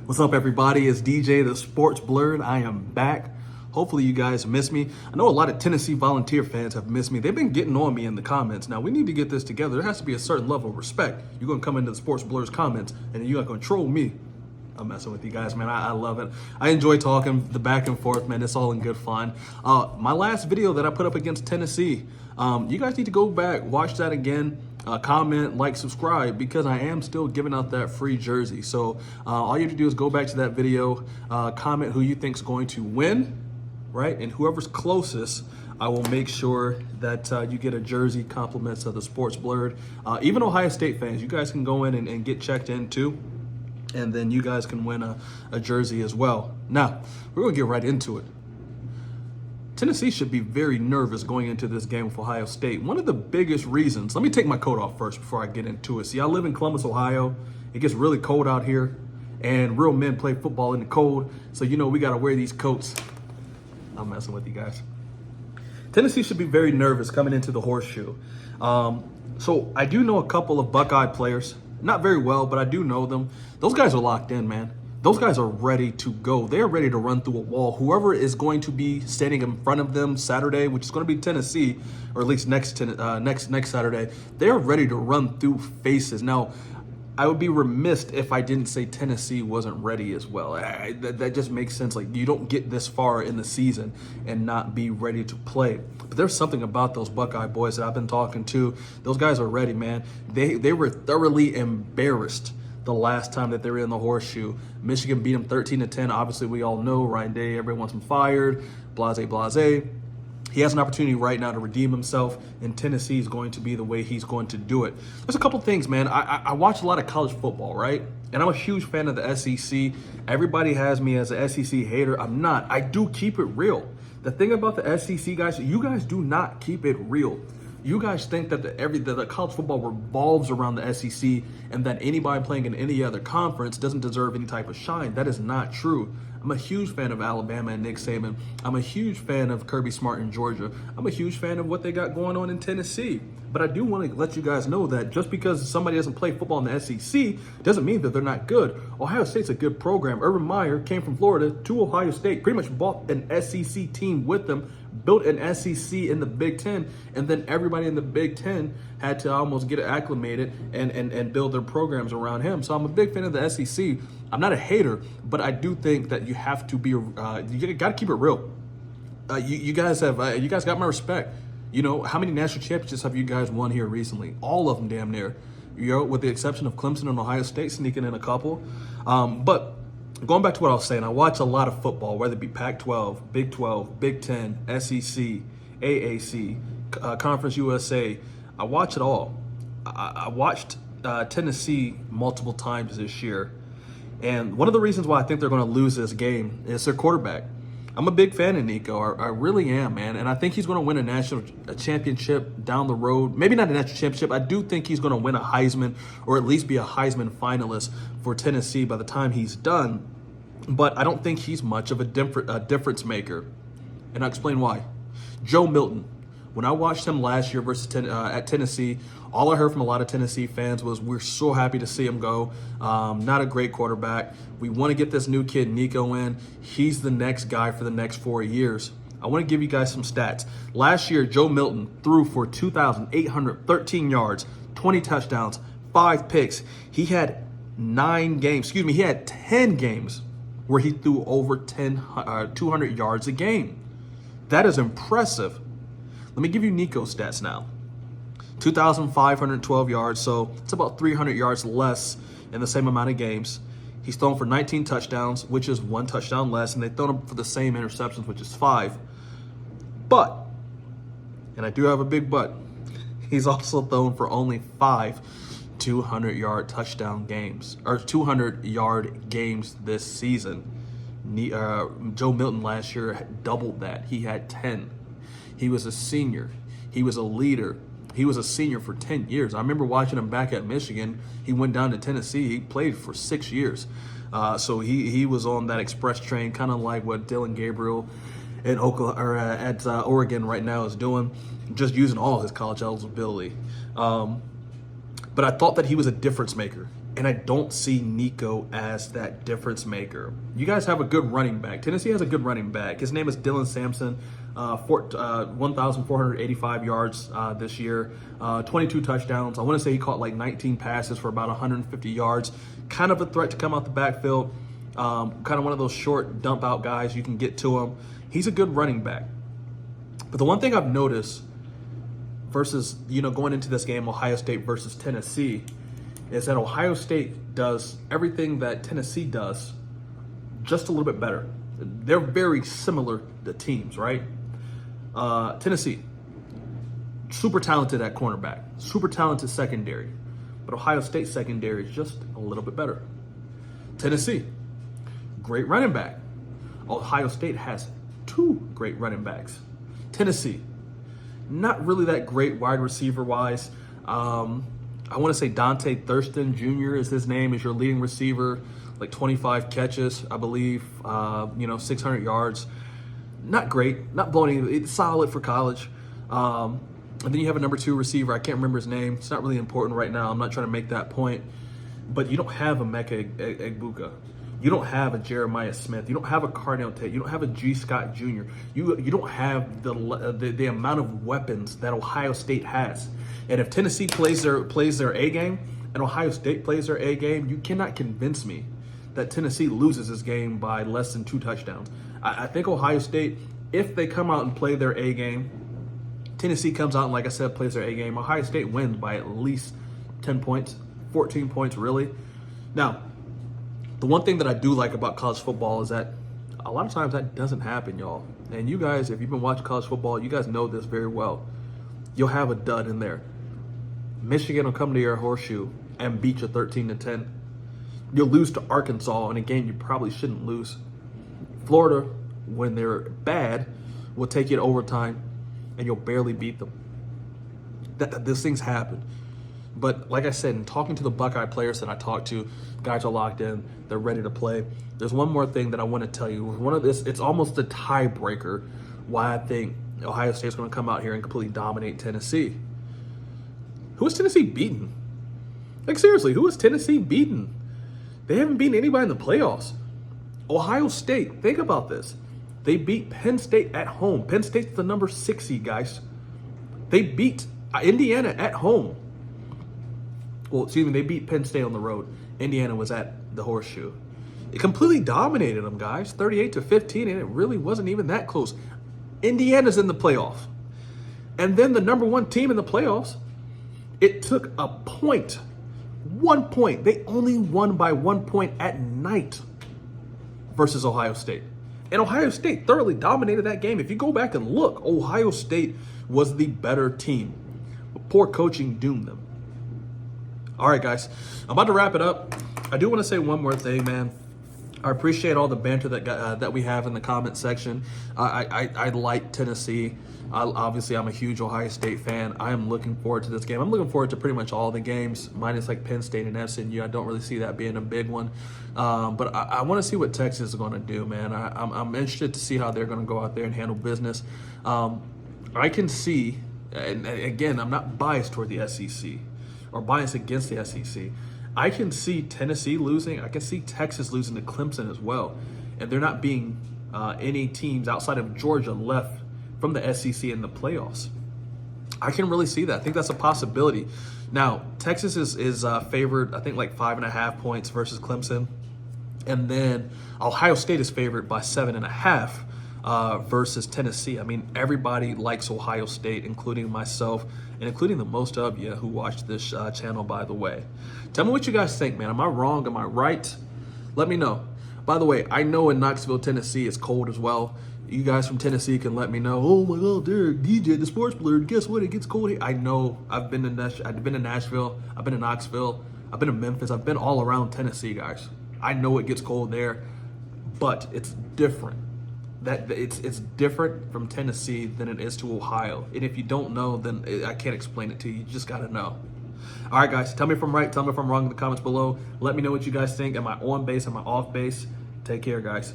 What's up, everybody? It's DJ the Sports Blurred. I am back. Hopefully you guys miss me. I know a lot of Tennessee Volunteer fans have missed me. They've been getting on me in the comments. Now, we need to get this together. There has to be a certain level of respect. You're going to come into the Sports Blurred's comments, and you're going to control me. I'm messing with you guys, man. I love it. I enjoy talking the back and forth, man. It's all in good fun. My last video that I put up against Tennessee, you guys need to go back, watch that again. Comment, like, subscribe, because I am still giving out that free jersey. So all you have to do is go back to that video, comment who you think is going to win, right? And whoever's closest, I will make sure that you get a jersey compliments of the Sports Blurred. Even Ohio State fans, you guys can go in and get checked in too. And then you guys can win a jersey as well. Now, we're going to get right into it. Tennessee should be very nervous going into this game with Ohio State. One of the biggest reasons, let me take my coat off first before I get into it. See, I live in Columbus, Ohio. It gets really cold out here, and real men play football in the cold. So, you know, we got to wear these coats. I'm messing with you guys. Tennessee should be very nervous coming into the Horseshoe. So I do know a couple of Buckeye players. Not very well, but I do know them. Those guys are locked in, man. Those guys are ready to go. They're ready to run through a wall. Whoever is going to be standing in front of them Saturday, which is going to be Tennessee, or at least next Saturday, they're ready to run through faces. Now, I would be remiss if I didn't say Tennessee wasn't ready as well. That just makes sense. Like, you don't get this far in the season and not be ready to play. But there's something about those Buckeye boys that I've been talking to. Those guys are ready, man. They were thoroughly embarrassed the last time that they were in the Horseshoe. Michigan beat them 13-10. Obviously, we all know Ryan Day, everyone wants him fired, blase. He has an opportunity right now to redeem himself, and Tennessee is going to be the way he's going to do it. There's a couple things, man. I watch a lot of college football, right? And I'm a huge fan of the SEC. Everybody has me as an SEC hater. I'm not. I do keep it real. The thing about the SEC, guys, you guys do not keep it real. You guys think that the college football revolves around the SEC and that anybody playing in any other conference doesn't deserve any type of shine. That is not true. I'm a huge fan of Alabama and Nick Saban. I'm a huge fan of Kirby Smart in Georgia. I'm a huge fan of what they got going on in Tennessee. But I do want to let you guys know that just because somebody doesn't play football in the SEC doesn't mean that they're not good. Ohio State's a good program. Urban Meyer came from Florida to Ohio State, pretty much bought an SEC team with them, built an SEC in the Big Ten, and then everybody in the Big Ten had to almost get acclimated and build their programs around him. So I'm a big fan of the SEC. I'm not a hater, but I do think that you have to be, you got to keep it real. You guys got my respect. You know, how many national championships have you guys won here recently? All of them damn near, you know, with the exception of Clemson and Ohio State sneaking in a couple. But going back to what I was saying, I watch a lot of football, whether it be Pac-12, Big 12, Big 10, SEC, AAC, Conference USA. I watch it all. I watched Tennessee multiple times this year. And one of the reasons why I think they're going to lose this game is their quarterback. I'm a big fan of Nico. I really am, man. And I think he's going to win a championship down the road. Maybe not a national championship. I do think he's going to win a Heisman, or at least be a Heisman finalist for Tennessee by the time he's done. But I don't think he's much of a difference maker. And I'll explain why. Joe Milton. When I watched him last year versus at Tennessee, all I heard from a lot of Tennessee fans was, we're so happy to see him go. Not a great quarterback. We want to get this new kid, Nico, in. He's the next guy for the next 4 years. I want to give you guys some stats. Last year, Joe Milton threw for 2,813 yards, 20 touchdowns, 5 picks. He had 10 games where he threw over 200 yards a game. That is impressive. Let me give you Nico's stats now. 2,512 yards, so it's about 300 yards less in the same amount of games. He's thrown for 19 touchdowns, which is 1 touchdown less, and they've thrown him for the same interceptions, which is 5. But, and I do have a big but, he's also thrown for only 5 200-yard touchdown games, or 200-yard games this season. Joe Milton last year doubled that. He had 10. He was a senior. He was a leader. He was a senior for 10 years. I remember watching him back at Michigan. He went down to Tennessee. He played for 6 years. So he was on that express train, kind of like what Dylan Gabriel at Oregon right now is doing, just using all his college eligibility. But I thought that he was a difference maker. And I don't see Nico as that difference maker. You guys have a good running back. Tennessee has a good running back. His name is Dylan Sampson, 1,485 yards this year, 22 touchdowns. I want to say he caught like 19 passes for about 150 yards. Kind of a threat to come out the backfield. Kind of one of those short dump out guys. You can get to him. He's a good running back. But the one thing I've noticed versus, going into this game, Ohio State versus Tennessee, is that Ohio State does everything that Tennessee does just a little bit better. They're very similar to teams, right? Tennessee, super talented at cornerback, super talented secondary, but Ohio State secondary is just a little bit better. Tennessee, great running back. Ohio State has 2 great running backs. Tennessee, not really that great wide receiver wise. I want to say Dante Thurston Jr. is his name, is your leading receiver, like 25 catches, I believe, 600 yards. Not great, not blowing, it's solid for college. And then you have a number 2 receiver, I can't remember his name. It's not really important right now. I'm not trying to make that point. But you don't have a Mecca Egbuka. You don't have a Jeremiah Smith. You don't have a Carnell Tate. You don't have a G. Scott Jr. You don't have the amount of weapons that Ohio State has. And if Tennessee plays their A game and Ohio State plays their A game, you cannot convince me that Tennessee loses this game by less than 2 touchdowns. I think Ohio State, if they come out and play their A game, Tennessee comes out and, like I said, plays their A game, Ohio State wins by at least 10 points, 14 points really. Now, the one thing that I do like about college football is that a lot of times that doesn't happen, y'all. And you guys, if you've been watching college football, you guys know this very well. You'll have a dud in there. Michigan will come to your horseshoe and beat you 13-10. You'll lose to Arkansas in a game you probably shouldn't lose. Florida, when they're bad, will take you to overtime and you'll barely beat them. These things happen. But like I said, in talking to the Buckeye players that I talked to, guys are locked in, they're ready to play. There's one more thing that I want to tell you. It's almost a tiebreaker why I think Ohio State's going to come out here and completely dominate Tennessee. Who has Tennessee beaten? Like seriously, who has Tennessee beaten? They haven't beaten anybody in the playoffs. Ohio State, think about this. They beat Penn State at home. Penn State's the number 6 seed, guys. They beat Indiana at home. Well, excuse me, they beat Penn State on the road. Indiana was at the horseshoe. It completely dominated them, guys, 38-15, and it really wasn't even that close. Indiana's in the playoffs. And then the number 1 team in the playoffs, it took a point, 1 point. They only won by 1 point at night versus Ohio State. And Ohio State thoroughly dominated that game. If you go back and look, Ohio State was the better team. But poor coaching doomed them. All right, guys, I'm about to wrap it up. I do want to say one more thing, man. I appreciate all the banter that we have in the comment section. I like Tennessee. Obviously, I'm a huge Ohio State fan. I am looking forward to this game. I'm looking forward to pretty much all the games, minus like Penn State and SMU. I don't really see that being a big one. But I want to see what Texas is going to do, man. I'm interested to see how they're going to go out there and handle business. I can see, and again, I'm not biased toward the SEC or biased against the SEC. I can see Tennessee losing. I can see Texas losing to Clemson as well. And there not being any teams outside of Georgia left from the SEC in the playoffs. I can really see that. I think that's a possibility. Now, Texas is favored, I think, like 5.5 points versus Clemson. And then Ohio State is favored by 7.5 versus Tennessee. I mean, everybody likes Ohio State, including myself and including the most of you who watch this channel, by the way. Tell me what you guys think, man. Am I wrong? Am I right? Let me know. By the way, I know in Knoxville, Tennessee, it's cold as well. You guys from Tennessee can let me know. Oh my God, Derek, DJ, the sports blurred. Guess what? It gets cold here. I know. I've been to Nashville. I've been to Knoxville. I've been to Memphis. I've been all around Tennessee, guys. I know it gets cold there, but it's different. It's different from Tennessee than it is to Ohio. And if you don't know, then I can't explain it to you. You just got to know. All right, guys, tell me if I'm right. Tell me if I'm wrong in the comments below. Let me know what you guys think. Am I on base? Am I off base? Take care, guys.